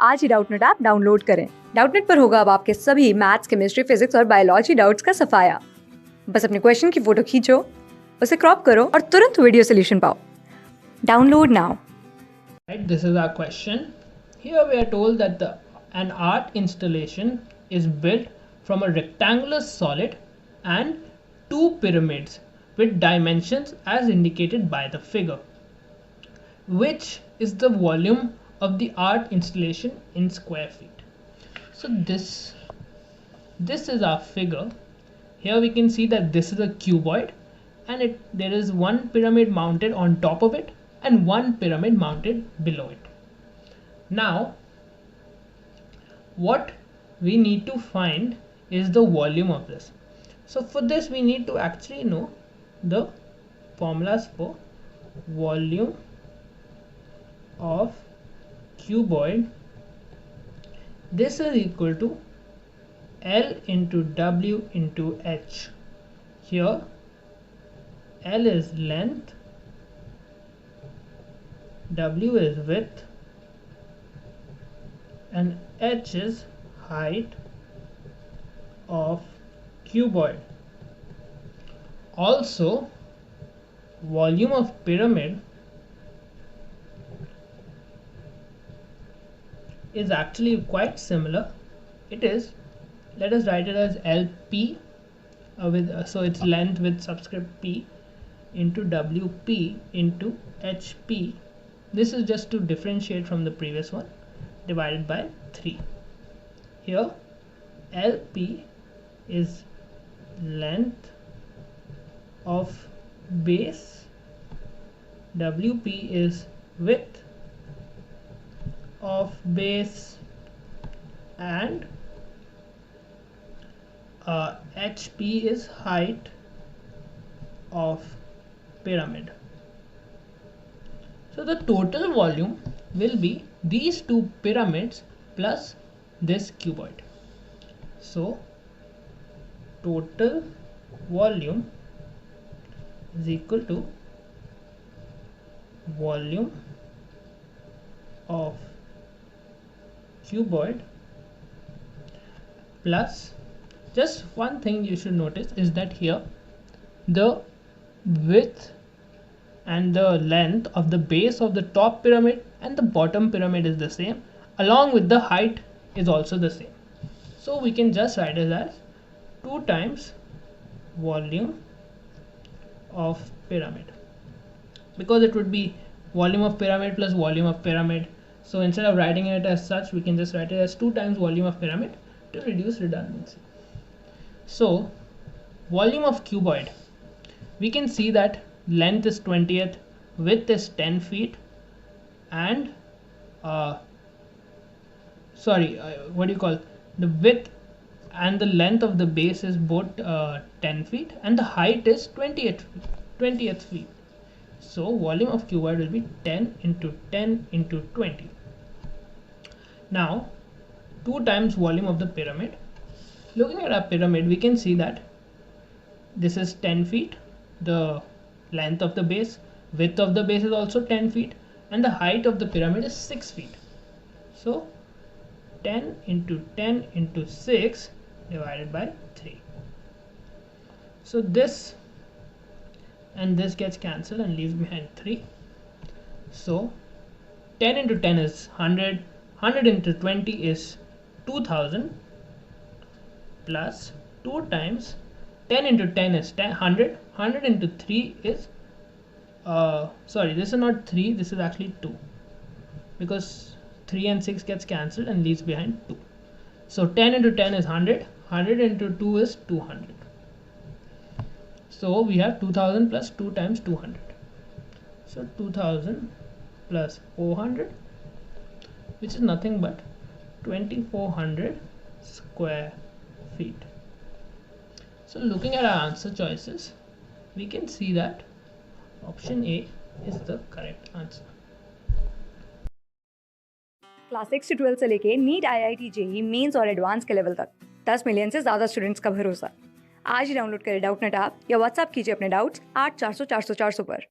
आज ही Doubtnut app download करें। Doubtnut पर होगा अब आपके सभी मैथ्स, केमिस्ट्री, फिजिक्स और बायोलॉजी डाउट्स का सफाया। बस अपने क्वेश्चन की फोटो खींचो, उसे क्रॉप करो और तुरंत वीडियो सोल्यूशन पाओ। Download now. Right, this is our question. Here we are told that an art installation is built from a rectangular solid and two pyramids with dimensions as indicated by the figure. Which is the volume of the art installation in square feet? So this is our figure. Here we can see that this is a cuboid and there is one pyramid mounted on top of it and one pyramid mounted below it. Now what we need to find is the volume of this. So for this we need to actually know the formulas for volume of cuboid. This is equal to L into W into H. Here L is length, W is width, and H is height of cuboid. Also, volume of pyramid is actually quite similar. It is, let us write it as LP so it's length with subscript P into WP into HP. This is just to differentiate from the previous one, divided by 3. Here LP is length of base, WP is width of base, and HP is height of pyramid. So the total volume will be these two pyramids plus this cuboid. So total volume is equal to volume of cuboid plus, just one thing you should notice is that here the width and the length of the base of the top pyramid and the bottom pyramid is the same, along with the height is also the same. So we can just write it as 2 times volume of pyramid, because it would be volume of pyramid plus volume of pyramid. So instead of writing it as such, we can just write it as 2 times volume of pyramid to reduce redundancy. So volume of cuboid, we can see that length is 20th, width is 10 feet, and the width and the length of the base is both 10 feet and the height is 20th feet. So volume of cuboid will be 10 into 10 into 20. Now 2 times volume of the pyramid. Looking at our pyramid, we can see that this is 10 feet, the length of the base, width of the base is also 10 feet, and the height of the pyramid is 6 feet. So 10 into 10 into 6 divided by 3. So this and this gets cancelled and leaves behind 3. So 10 into 10 is 100, 100 into 20 is 2000, plus 2 times 10 into 10 is 100, 100 into 3 is this is not 3, this is actually 2, because 3 and 6 gets cancelled and leaves behind 2. So 10 into 10 is 100, 100 into 2 is 200. So we have 2000 plus 2 times 200. So 2000 plus 400, which is nothing but 2400 square feet. So looking at our answer choices, we can see that option A is the correct answer. Class 6 से 12 से लेके NEET, IIT, JEE mains और advance के level तक 10 million से ज़्यादा students का भरोसा। आज ही डाउनलोड करें डाउटनेट ऐप या व्हाट्सएप कीजिए अपने डाउट्स 8400 400 400 पर।